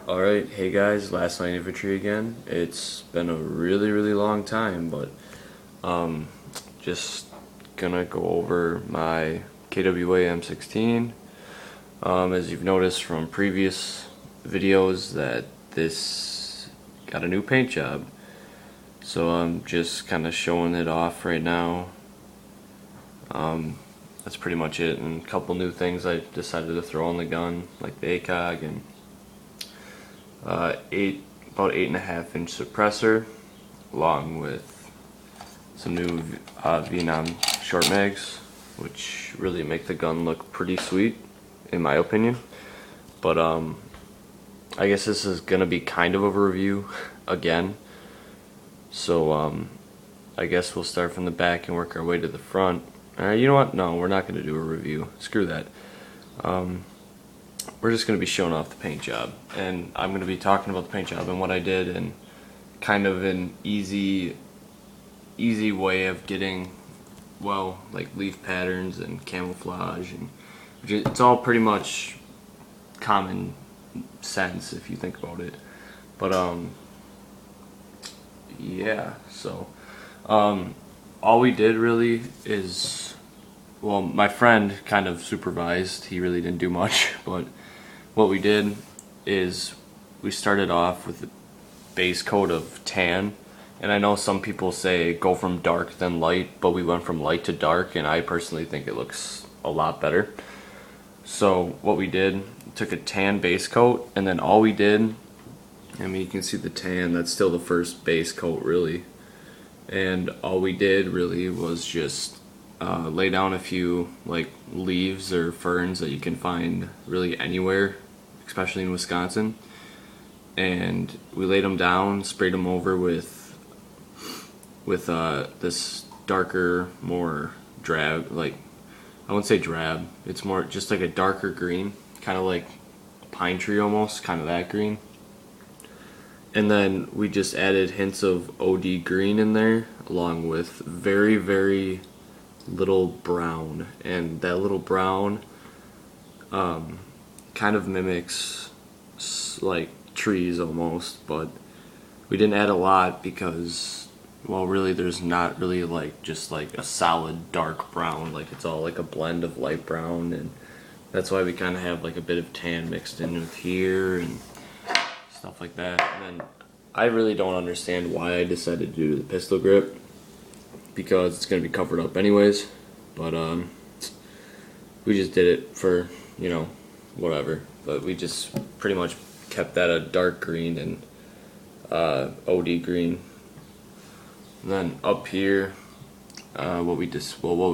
Alright, hey guys, Lastlineinfantry again. It's been a really long time, but just gonna go over my KWA M16. As you've noticed from previous videos that this got a new paint job. So I'm just kind of showing it off right now. That's pretty much it, and a couple new things I decided to throw on the gun, like the ACOG and about 8.5 inch suppressor, along with some new Vietnam short mags, which really make the gun look pretty sweet, in my opinion. But I guess this is gonna be kind of a review again. So I guess we'll start from the back and work our way to the front. You know what? No, we're not gonna do a review. Screw that. We're just going to be showing off the paint job, and I'm going to be talking about the paint job and what I did, and kind of an easy way of getting, well, like leaf patterns and camouflage, and it's all pretty much common sense if you think about it. But yeah, so all we did really is, well, my friend kind of supervised. He really didn't do much, but what we did is we started off with a base coat of tan, and I know some people say go from dark then light, but we went from light to dark, and I personally think it looks a lot better. So what we did, took a tan base coat, and then all we did, I mean, you can see the tan, that's still the first base coat really, and all we did really was just lay down a few like leaves or ferns that you can find really anywhere, especially in Wisconsin, and we laid them down, sprayed them over with this darker, more drab, like, I wouldn't say drab, it's more just like a darker green, kind of like a pine tree almost, kind of that green. And then we just added hints of OD green in there, along with very little brown, and that little brown kind of mimics like trees almost, but we didn't add a lot because, well, really there's not really like just like a solid dark brown, like it's all like a blend of light brown, and that's why we kind of have like a bit of tan mixed in with here and stuff like that. And then I really don't understand why I decided to do the pistol grip, because it's going to be covered up anyways, but we just did it for, you know, whatever. But we just pretty much kept that a dark green and OD green. And then up here, what we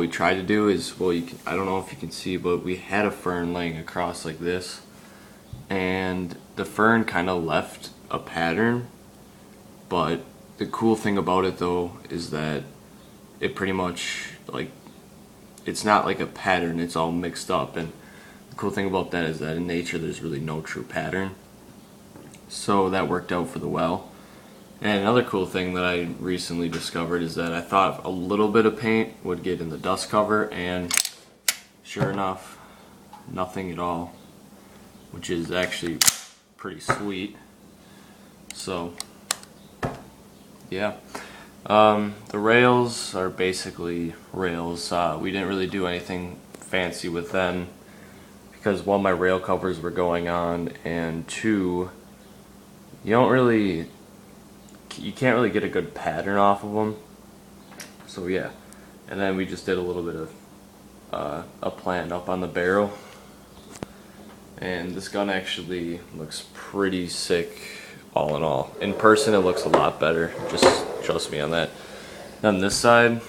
tried to do is, well, I don't know if you can see, but we had a fern laying across like this, and the fern kind of left a pattern, but the cool thing about it though is that it pretty much, like, it's not like a pattern, it's all mixed up. And the cool thing about that is that in nature there's really no true pattern, so that worked out for the well. And another cool thing that I recently discovered is that I thought a little bit of paint would get in the dust cover, and sure enough, nothing at all, which is actually pretty sweet. So yeah. The rails are basically rails. We didn't really do anything fancy with them because, one, my rail covers were going on, and two, you can't really get a good pattern off of them. So yeah, and then we just did a little bit of a plant up on the barrel, and this gun actually looks pretty sick. All in all, in person it looks a lot better, just trust me on that. On this side,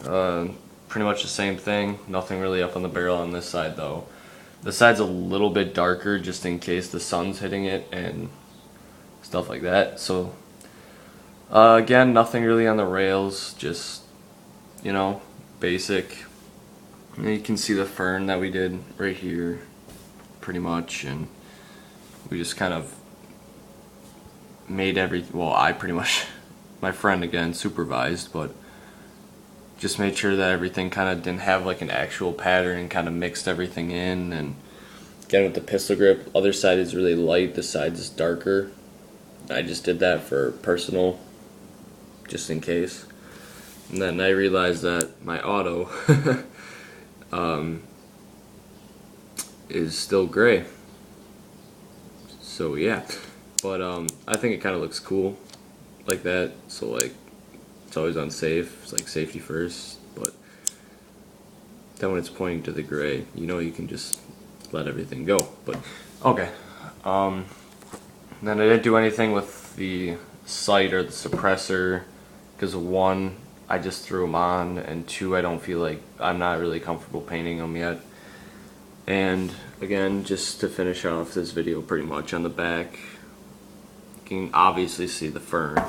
pretty much the same thing, nothing really up on the barrel on this side though. This side's a little bit darker just in case the sun's hitting it and stuff like that. So again, nothing really on the rails, just, you know, basic. And you can see the fern that we did right here pretty much, and we just kind of made I pretty much, my friend again supervised, but just made sure that everything kind of didn't have like an actual pattern, and kind of mixed everything in and Again with the pistol grip, other side is really light, this side is darker. I just did that for personal, just in case. And then I realized that my auto is still gray. So yeah, but I think it kind of looks cool like that. So like, it's always unsafe. It's like safety first, but then when it's pointing to the gray, you know, you can just let everything go. But okay, then I didn't do anything with the sight or the suppressor because one, I just threw them on, and two, I don't feel like I'm not really comfortable painting them yet. And again, just to finish off this video pretty much on the back, you can obviously see the fern.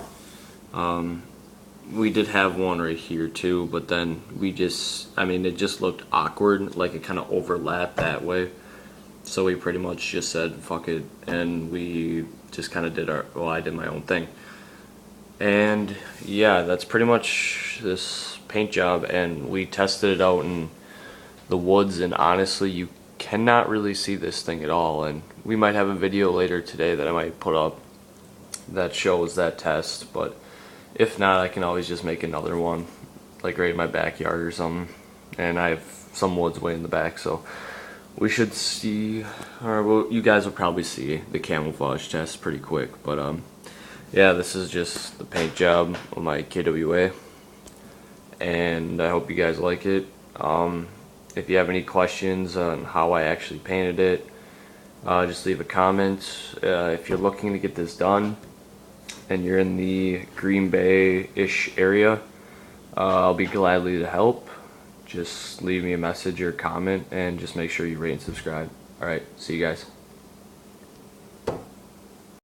We did have one right here too, but then it just looked awkward, like it kind of overlapped that way. So we pretty much just said fuck it, and we just kind of I did my own thing. And yeah, that's pretty much this paint job, and we tested it out in the woods, and honestly you cannot really see this thing at all. And we might have a video later today that I might put up that shows that test, but if not, I can always just make another one, like right in my backyard or something. And I have some woods way in the back, so we should see, or well, you guys will probably see the camouflage test pretty quick. But yeah, this is just the paint job of my KWA, and I hope you guys like it. If you have any questions on how I actually painted it, just leave a comment. If you're looking to get this done and you're in the Green Bay-ish area, I'll be gladly to help. Just leave me a message or comment, and just make sure you rate and subscribe. Alright, see you guys.